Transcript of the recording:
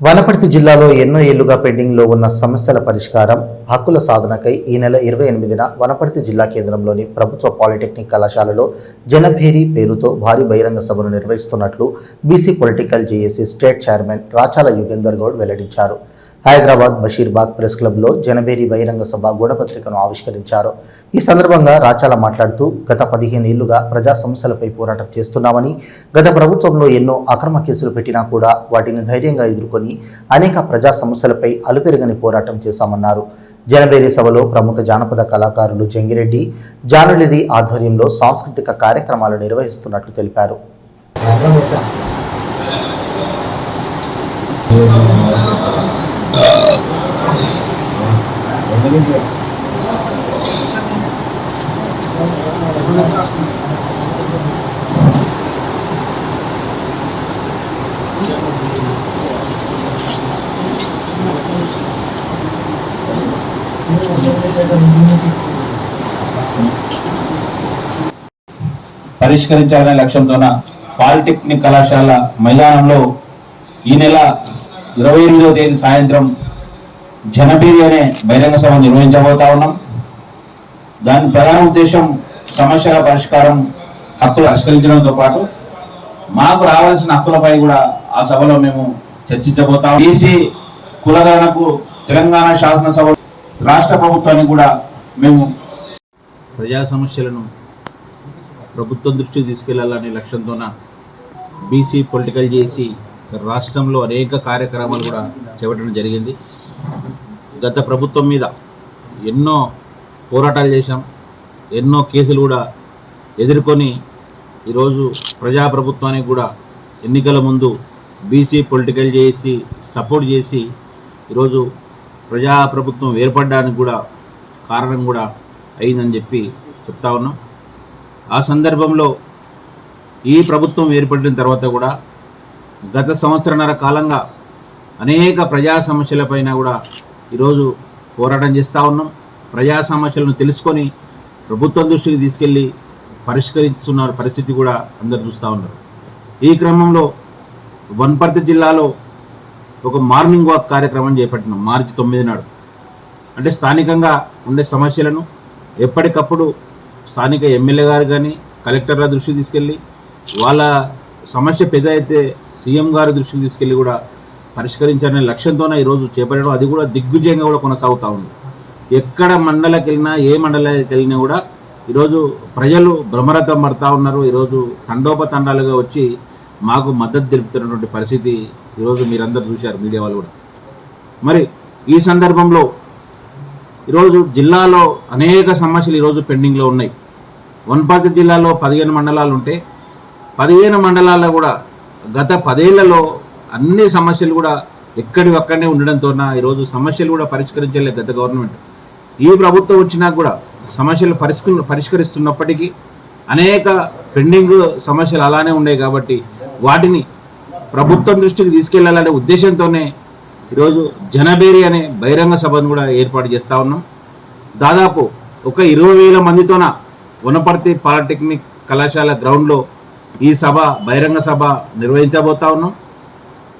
వనపర్తి జిల్లాలో ఎన్నో ఏళ్లుగా పెండింగ్లో ఉన్న సమస్యల పరిష్కారం, హక్కుల సాధనకై ఈ నెల 28న వనపర్తి జిల్లా కేంద్రంలోని ప్రభుత్వ పాలిటెక్నిక్ కళాశాలలో జనభేరీ పేరుతో భారీ బహిరంగ సభను నిర్వహిస్తున్నట్లు BC political JAC state chairman Rachala Yugender Goud వెల్లడించారు. హైదరాబాద్ బషీర్బాగ్ ప్రెస్ క్లబ్లో జనభేరీ బహిరంగ సభ గూఢపత్రికను ఆవిష్కరించారు. ఈ సందర్భంగా రాచాల మాట్లాడుతూ గత 15 ఏళ్లుగా ప్రజా సమస్యలపై పోరాటం చేస్తున్నామని, గత ప్రభుత్వంలో ఎన్నో అక్రమ కేసులు పెట్టినా కూడా వాటిని ధైర్యంగా ఎదుర్కొని అనేక ప్రజా సమస్యలపై అలుపెరగని పోరాటం చేశామన్నారు. జనభేరీ సభలో ప్రముఖ జానపద కళాకారులు జంగిరెడ్డి, జానులిరి ఆధ్వర్యంలో సాంస్కృతిక కార్యక్రమాలు నిర్వహిస్తున్నట్లు తెలిపారు. పరిష్కరించాలనే లక్ష్యంతోన పాలిటెక్నిక్ కళాశాల మైదానంలో ఈ నెల 28వ తేదీ సాయంత్రం జనభేరీ అనే బహిరంగ సభ నిర్వహించబోతా ఉన్నాం. దాని ప్రధాన ఉద్దేశం సమస్యల పరిష్కారం, హక్కులు పరిష్కరించడంతో పాటు మాకు రావాల్సిన హక్కులపై కూడా ఆ సభలో మేము చర్చించబోతాం. బీసీ కులగణనకు తెలంగాణ శాసనసభ రాష్ట్ర ప్రభుత్వానికి కూడా మేము ప్రజా సమస్యలను ప్రభుత్వం దృష్టికి తీసుకెళ్లాలనే లక్ష్యంతోన బీసీ పొలిటికల్ చేసి రాష్ట్రంలో అనేక కార్యక్రమాలు కూడా చేపట్టడం జరిగింది. గత ప్రభుత్వం మీద ఎన్నో పోరాటాలు చేశాం, ఎన్నో కేసులు కూడా ఎదుర్కొని ఈరోజు ప్రజాప్రభుత్వానికి కూడా ఎన్నికల ముందు బీసీ పొలిటికల్ చేసి సపోర్ట్ చేసి ఈరోజు ప్రజాప్రభుత్వం ఏర్పడడానికి కూడా కారణం కూడా అయిందని చెప్పి చెప్తా ఉన్నాం. ఆ సందర్భంలో ఈ ప్రభుత్వం ఏర్పడిన తర్వాత కూడా గత సంవత్సరన్నర కాలంగా అనేక ప్రజా సమస్యలపైన కూడా ఈరోజు పోరాటం చేస్తూ ఉన్నాం. ప్రజా సమస్యలను తెలుసుకొని ప్రభుత్వం దృష్టికి తీసుకెళ్ళి పరిష్కరిస్తున్న పరిస్థితి కూడా అందరు చూస్తూ ఉన్నారు. ఈ క్రమంలో వనపర్తి జిల్లాలో ఒక మార్నింగ్ వాక్ కార్యక్రమం చేపట్టినాం మార్చి 9 నాడు. అంటే స్థానికంగా ఉండే సమస్యలను ఎప్పటికప్పుడు స్థానిక ఎమ్మెల్యే గారు కానీ కలెక్టర్ల దృష్టికి తీసుకెళ్ళి వాళ్ళ సమస్య పెద్ద అయితే సీఎం గారి దృష్టికి తీసుకెళ్ళి కూడా పరిష్కరించాలనే లక్ష్యంతోనే ఈరోజు చేపట్టడం, అది కూడా దిగ్విజయంగా కూడా కొనసాగుతూ ఉంది. ఎక్కడ మండలకి వెళ్ళినా, ఏ మండలానికి వెళ్ళినా కూడా ఈరోజు ప్రజలు భ్రమరథం పడతా ఉన్నారు. ఈరోజు తండోపతండాలుగా వచ్చి మాకు మద్దతు తెలుపుతున్నటువంటి పరిస్థితి ఈరోజు మీరందరూ చూశారు, మీడియా వాళ్ళు కూడా. మరి ఈ సందర్భంలో ఈరోజు జిల్లాలో అనేక సమస్యలు ఈరోజు పెండింగ్లో ఉన్నాయి. వనపర్తి జిల్లాలో 15 మండలాలు ఉంటే 15 మండలాల్లో కూడా గత 10 ఏళ్లలో అన్ని సమస్యలు కూడా ఎక్కడివక్కడనే ఉండడంతో ఈరోజు సమస్యలు కూడా పరిష్కరించలే గత గవర్నమెంట్. ఈ ప్రభుత్వం వచ్చినా కూడా సమస్యలు పరిష్కరిస్తున్నప్పటికీ అనేక పెండింగ్ సమస్యలు అలానే ఉన్నాయి. కాబట్టి వాటిని ప్రభుత్వం దృష్టికి తీసుకెళ్లాలనే ఉద్దేశంతోనే ఈరోజు జనభేరీ అనే బహిరంగ సభను కూడా ఏర్పాటు చేస్తూ ఉన్నాం. దాదాపు ఒక 20,000 మందితోన వనపర్తి పాలిటెక్నిక్ కళాశాల గ్రౌండ్లో ఈ సభ బహిరంగ సభ నిర్వహించబోతా ఉన్నాం.